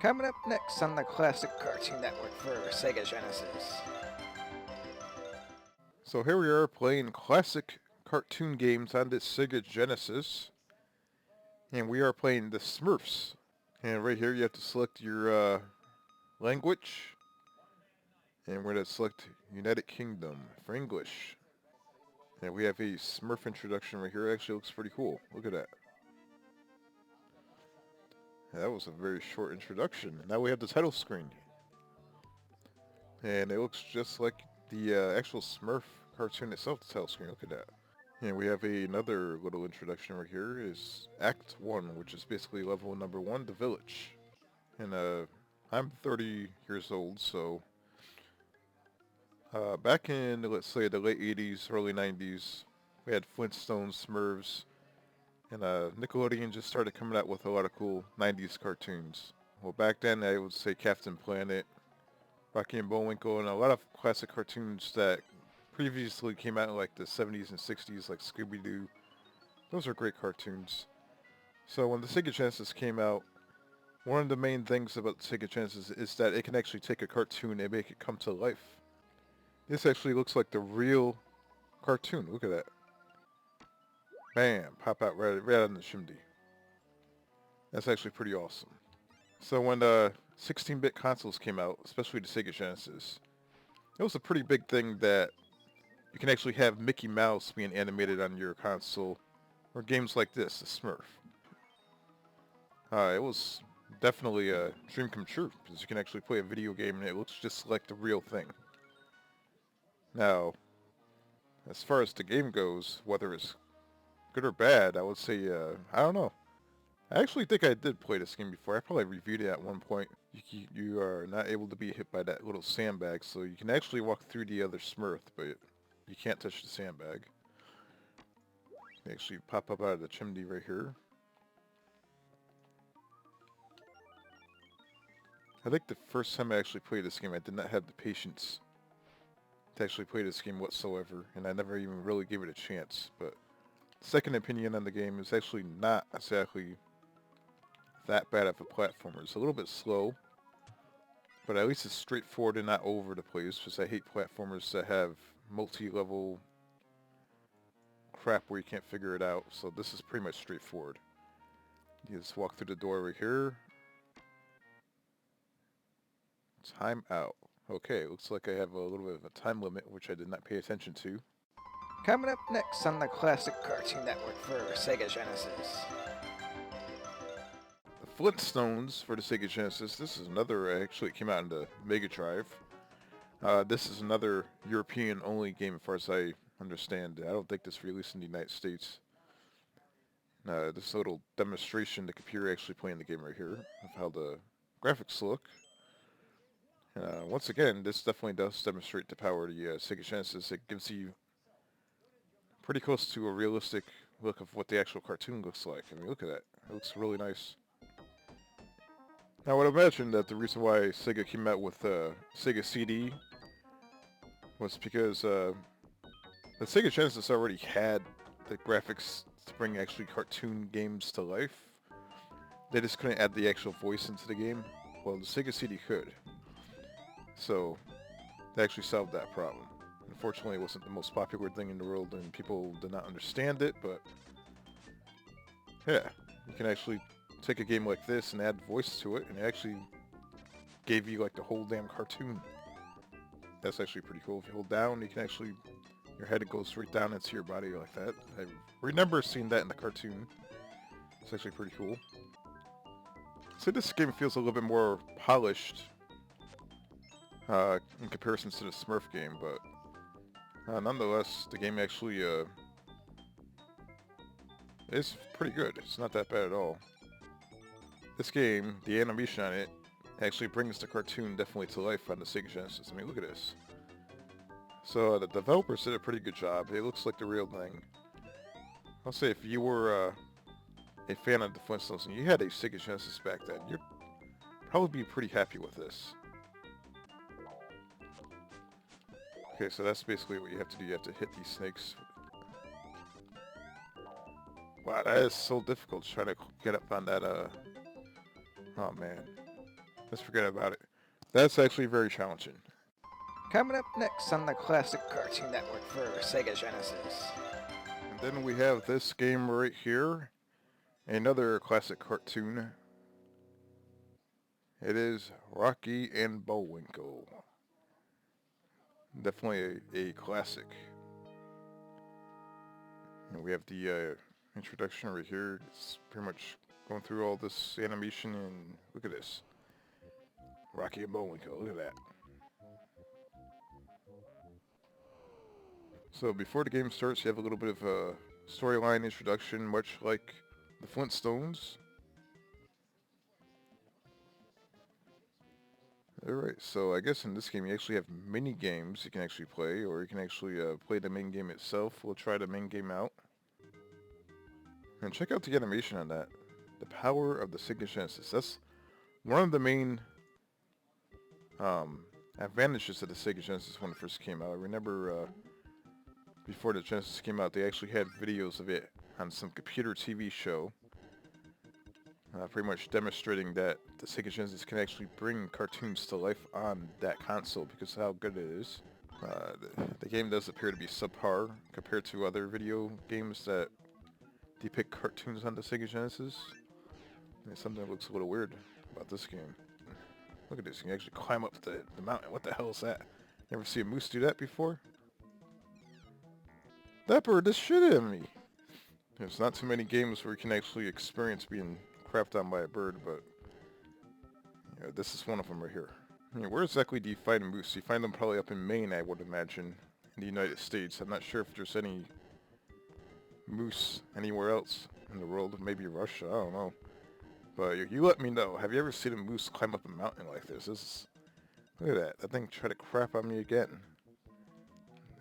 Coming up next on the Classic Cartoon Network for Sega Genesis. So here we are playing classic cartoon games on this Sega Genesis. And we are playing the Smurfs. And right here you have to select your language. And we're going to select United Kingdom for English. And we have a Smurf introduction right here. It actually looks pretty cool. Look at that. That was a very short introduction. Now we have the title screen. And it looks just like the actual Smurf cartoon itself, the title screen. Look at that. And we have another little introduction right here is Act 1, which is basically level number 1, the village. And I'm 30 years old, so back in, let's say, the late 80s, early 90s, we had Flintstones, Smurfs, and Nickelodeon just started coming out with a lot of cool 90s cartoons. Well, back then I would say Captain Planet, Rocky and Bullwinkle, and a lot of classic cartoons that previously came out in like the 70s and 60s, like Scooby-Doo. Those are great cartoons. So when the Sega Genesis came out, one of the main things about the Sega Genesis is that it can actually take a cartoon and make it come to life. This actually looks like the real cartoon. Look at that. Bam, pop out right on the chimney. That's actually pretty awesome. So when the 16-bit consoles came out, especially the Sega Genesis, it was a pretty big thing that you can actually have Mickey Mouse being animated on your console, or games like this, the Smurf. It was definitely a dream come true, because you can actually play a video game and it looks just like the real thing. Now, as far as the game goes, whether it's good or bad, I would say, I don't know. I actually think I did play this game before. I probably reviewed it at one point. You are not able to be hit by that little sandbag, so you can actually walk through the other Smurf, but you can't touch the sandbag. You actually pop up out of the chimney right here. I think the first time I actually played this game, I did not have the patience to actually play this game whatsoever, and I never even really gave it a chance, but second opinion on the game is actually not exactly that bad of a platformer. It's a little bit slow, but at least it's straightforward and not over the place, because I hate platformers that have multi-level crap where you can't figure it out, so this is pretty much straightforward. You just walk through the door right here. Time out. Okay, looks like I have a little bit of a time limit, which I did not pay attention to. Coming up next on the Classic Cartoon Network for Sega Genesis. The Flintstones for the Sega Genesis. This is another, actually it came out in the Mega Drive. This is another European-only game as far as I understand. I don't think this released in the United States. This little demonstration, the computer actually playing the game right here, of how the graphics look. Once again, this definitely does demonstrate the power of the Sega Genesis. It gives you pretty close to a realistic look of what the actual cartoon looks like. I mean, look at that. It looks really nice. Now, I would imagine that the reason why Sega came out with Sega CD was because the Sega Genesis already had the graphics to bring actually cartoon games to life. They just couldn't add the actual voice into the game. Well, the Sega CD could. So, they actually solved that problem. Unfortunately, it wasn't the most popular thing in the world and people did not understand it, but yeah, you can actually take a game like this and add voice to it, and it actually gave you like the whole damn cartoon. That's actually pretty cool. If you hold down, you can actually, your head goes right down into your body like that. I remember seeing that in the cartoon. It's actually pretty cool. So this game feels a little bit more polished in comparison to the Smurf game, but nonetheless, the game actually is pretty good. It's not that bad at all. This game, the animation on it, actually brings the cartoon definitely to life on the Sega Genesis. I mean, look at this. So the developers did a pretty good job. It looks like the real thing. I'll say if you were a fan of the Flintstones and you had a Sega Genesis back then, you'd probably be pretty happy with this. Okay, so that's basically what you have to do. You have to hit these snakes. Wow, that is so difficult trying to get up on that, oh man. Let's forget about it. That's actually very challenging. Coming up next on the classic Cartoon Network for Sega Genesis. And then we have this game right here. Another classic cartoon. It is Rocky and Bullwinkle. Definitely a classic. And we have the introduction right here. It's pretty much going through all this animation, and look at this. Rocky and Bullwinkle, look at that. So before the game starts, you have a little bit of a storyline introduction, much like the Flintstones. Alright, so I guess in this game you actually have mini games you can actually play, or you can actually play the main game itself. We'll try the main game out. And check out the animation on that. The power of the Sega Genesis. That's one of the main advantages of the Sega Genesis when it first came out. I remember before the Genesis came out, they actually had videos of it on some computer TV show. Pretty much demonstrating that the Sega Genesis can actually bring cartoons to life on that console because of how good it is. The game does appear to be subpar compared to other video games that depict cartoons on the Sega Genesis. There's something that looks a little weird about this game. Look at this, you can actually climb up the mountain. What the hell is that? You ever see a moose do that before? That bird just shit at me! There's not too many games where you can actually experience being crapped on by a bird, but yeah, this is one of them right here. I mean, where exactly do you find moose? You find them probably up in Maine, I would imagine, in the United States. I'm not sure if there's any moose anywhere else in the world. Maybe Russia, I don't know. But you let me know. Have you ever seen a moose climb up a mountain like this? Look at that. That thing tried to crap on me again.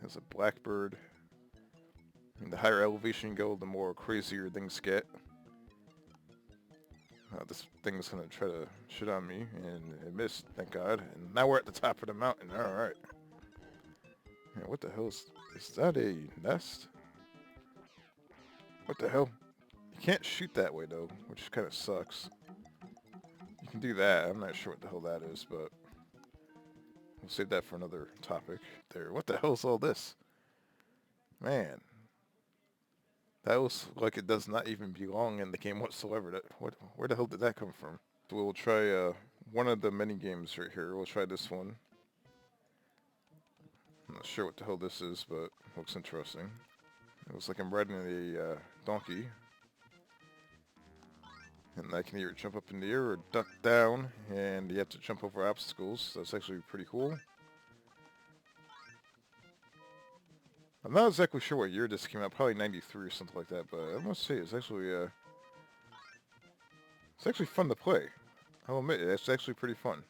There's a blackbird. And the higher elevation you go, the more crazier things get. This thing's gonna try to shit on me, and it missed, thank God. And now we're at the top of the mountain. Alright. Yeah, what the hell is that a nest? What the hell? You can't shoot that way though, which kind of sucks. You can do that. I'm not sure what the hell that is, but we'll save that for another topic. There. What the hell is all this? Man. That looks like it does not even belong in the game whatsoever. Where the hell did that come from? So we'll try one of the mini games right here. We'll try this one. I'm not sure what the hell this is, but looks interesting. It looks like I'm riding a donkey. And I can either jump up in the air or duck down, and you have to jump over obstacles. That's actually pretty cool. I'm not exactly sure what year this came out, probably 93 or something like that, but I must say it's actually fun to play. I'll admit it, it's actually pretty fun.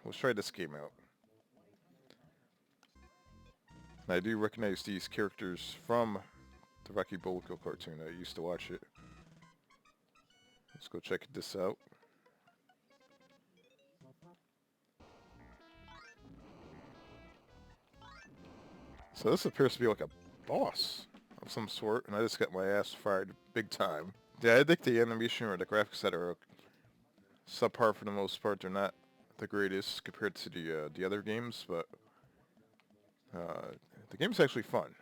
Let's try this game out. And I do recognize these characters from the Rocky Bullwinkle cartoon. I used to watch it. Let's go check this out. So this appears to be like a boss of some sort, and I just got my ass fired big time. Yeah, I think the animation or the graphics that are subpar for the most part. They're not the greatest compared to the other games, but the game's actually fun.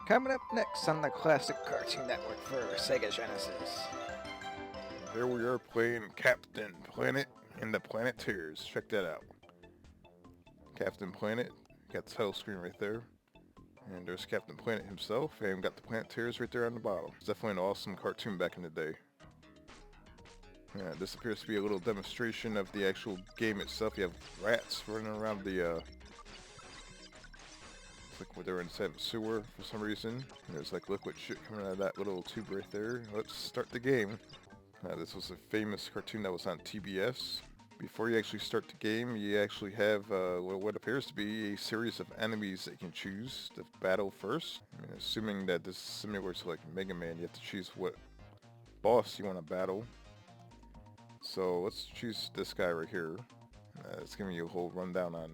Coming up next on the classic Cartoon Network for Sega Genesis. Here we are playing Captain Planet and the Planeteers. Check that out. Captain Planet, got the title screen right there. And there's Captain Planet himself, and got the Planeteers right there on the bottom. It's definitely an awesome cartoon back in the day. Yeah, this appears to be a little demonstration of the actual game itself. You have rats running around the, it's like they're inside a sewer for some reason. And there's like liquid shit coming out of that little tube right there. Let's start the game. This was a famous cartoon that was on TBS. Before you actually start the game, you actually have what appears to be a series of enemies that you can choose to battle first. I mean, assuming that this is similar to like Mega Man, you have to choose what boss you want to battle. So let's choose this guy right here. It's giving you a whole rundown on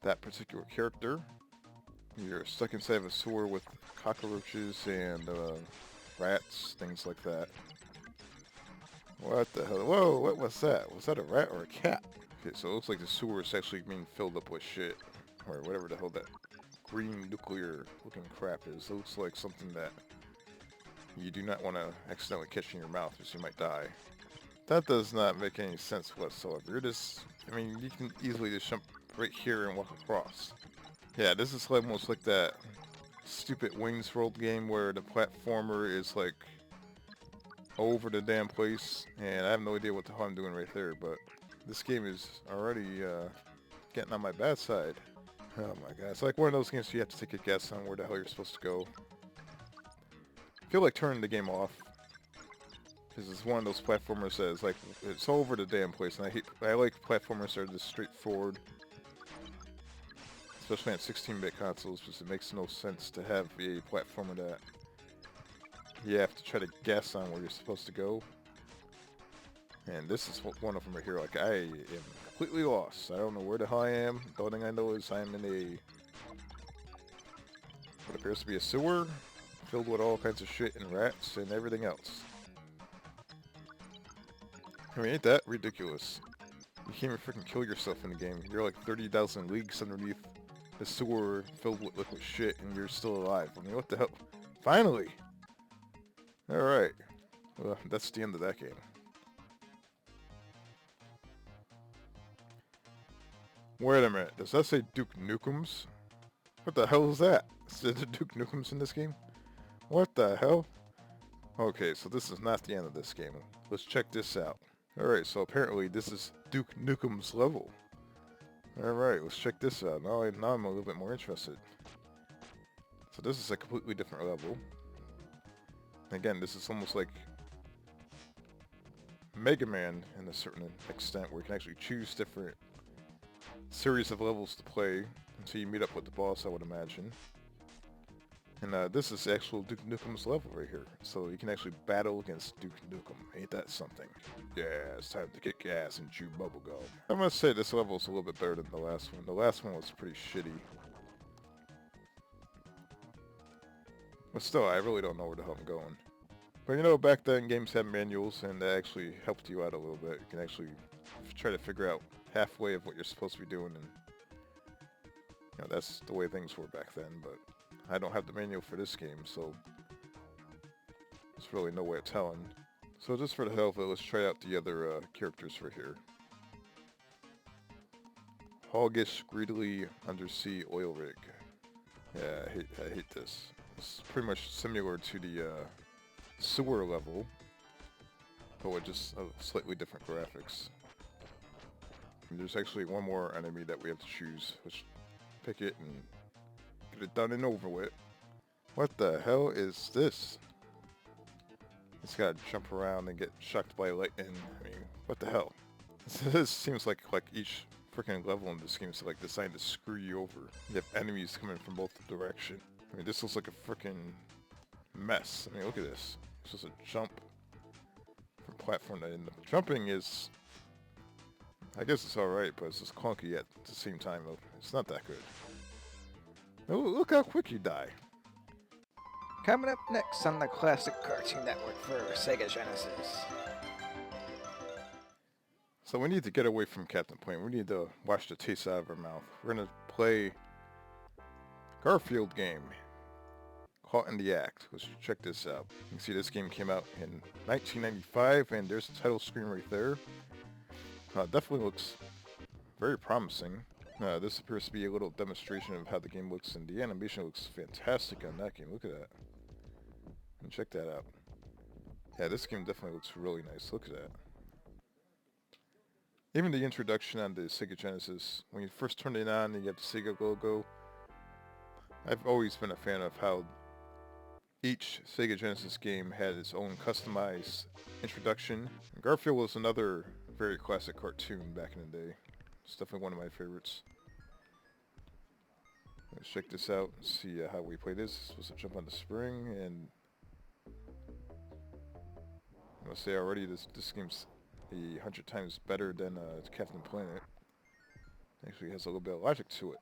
that particular character. You're stuck inside of a sewer with cockroaches and rats, things like that. What the hell? Whoa, what was that? Was that a rat or a cat? Okay, so it looks like the sewer is actually being filled up with shit. Or whatever the hell that green nuclear looking crap is. It looks like something that you do not want to accidentally catch in your mouth because you might die. That does not make any sense whatsoever. You're just, I mean, you can easily just jump right here and walk across. Yeah, this is almost like that stupid Wings World game where the platformer is like over the damn place, and I have no idea what the hell I'm doing right there, but this game is already getting on my bad side. Oh my god, it's like one of those games you have to take a guess on where the hell you're supposed to go. I feel like turning the game off, because it's one of those platformers that is like, it's all over the damn place, and I like platformers that are just straightforward. Especially on 16-bit consoles, because it makes no sense to have a platformer that you have to try to guess on where you're supposed to go. And this is one of them right here. Like, I am completely lost. I don't know where the hell I am. The only thing I know is I'm in a what appears to be a sewer filled with all kinds of shit and rats and everything else. I mean, ain't that ridiculous? You can't even freaking kill yourself in the game. You're like 30,000 leagues underneath the sewer filled with liquid shit and you're still alive. I mean, what the hell? Finally! Alright. Well, that's the end of that game. Wait a minute. Does that say Duke Nukems? What the hell is that? Is there Duke Nukems in this game? What the hell? Okay, so this is not the end of this game. Let's check this out. Alright, so apparently this is Duke Nukem's level. Alright, let's check this out. Now I'm a little bit more interested. So this is a completely different level. Again, this is almost like Mega Man in a certain extent, where you can actually choose different series of levels to play until you meet up with the boss, I would imagine. And this is actual Duke Nukem's level right here. So you can actually battle against Duke Nukem. Ain't that something? Yeah, it's time to kick ass and chew bubblegum. I must say this level is a little bit better than the last one. The last one was pretty shitty. But still, I really don't know where the hell I'm going. But you know, back then games had manuals and that actually helped you out a little bit. You can actually try to figure out halfway of what you're supposed to be doing, and you know, that's the way things were back then, but I don't have the manual for this game, so there's really no way of telling. So just for the hell of it, let's try out the other characters right here. Hoggish Greedily Undersea Oil Rig. Yeah, I hate this. It's pretty much similar to the sewer level, but with just slightly different graphics. And there's actually one more enemy that we have to choose, which pick it and get it done and over with. What the hell is this? It's gotta jump around and get shocked by lightning. I mean, what the hell? This seems like each freaking level in this game is like designed to screw you over. You have enemies coming from both directions. I mean, this looks like a freaking mess. I mean, look at this. It's just a jump from platform to end. Jumping is, I guess it's alright, but it's just clunky at the same time. It's not that good. Oh, look how quick you die. Coming up next on the Classic Cartoon Network for Sega Genesis. So we need to get away from Captain Planet. We need to wash the taste out of our mouth. We're going to play Garfield Game. Caught in the Act. Let's check this out. You can see this game came out in 1995, and there's the title screen right there. Definitely looks very promising. This appears to be a little demonstration of how the game looks, and the animation looks fantastic on that game. Look at that. And check that out. Yeah, this game definitely looks really nice. Look at that. Even the introduction on the Sega Genesis, when you first turn it on and you have the Sega logo, I've always been a fan of how each Sega Genesis game had its own customized introduction. And Garfield was another very classic cartoon back in the day. It's definitely one of my favorites. Let's check this out and see how we play this. Supposed to jump on the spring, and I must say already this game's 100 times better than Captain Planet. Actually has a little bit of logic to it.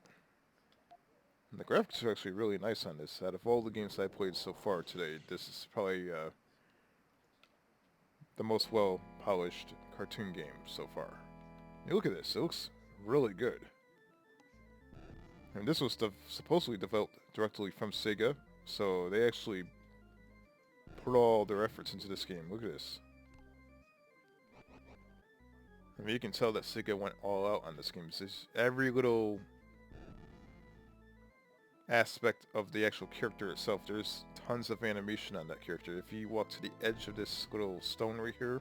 And the graphics are actually really nice on this. Out of all the games I played so far today, this is probably the most well-polished cartoon game so far. Hey, look at this. It looks really good. And this was supposedly developed directly from Sega, so they actually put all their efforts into this game. Look at this. I mean, you can tell that Sega went all out on this game. Every little aspect of the actual character itself, there's tons of animation on that character. If you walk to the edge of this little stone right here,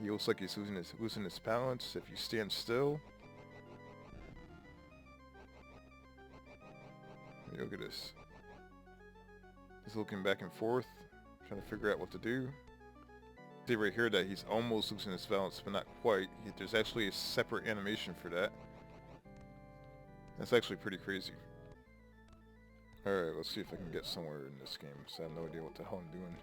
he looks like he's losing his balance. If you stand still, look at this. He's looking back and forth, trying to figure out what to do. See right here that he's almost losing his balance, but not quite. There's actually a separate animation for that. That's actually pretty crazy. Alright, let's see if I can get somewhere in this game, because I have no idea what the hell I'm doing.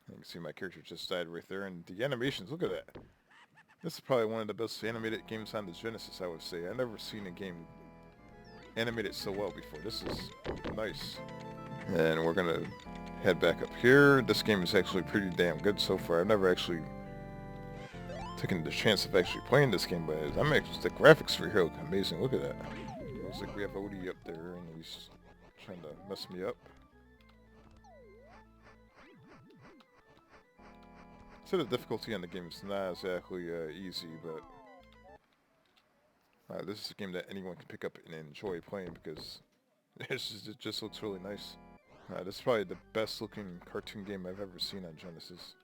You can see my character just died right there, and the animations, look at that. This is probably one of the best animated games on the Genesis, I would say. I've never seen a game animated so well before. This is nice. And we're gonna head back up here. This game is actually pretty damn good so far. I've never actually taken the chance of actually playing this game, but the graphics for here look amazing. Look at that. It looks like we have Odie up there, and he's trying to mess me up. So the difficulty on the game is not exactly easy, but this is a game that anyone can pick up and enjoy playing because it just looks really nice. This is probably the best looking cartoon game I've ever seen on Genesis.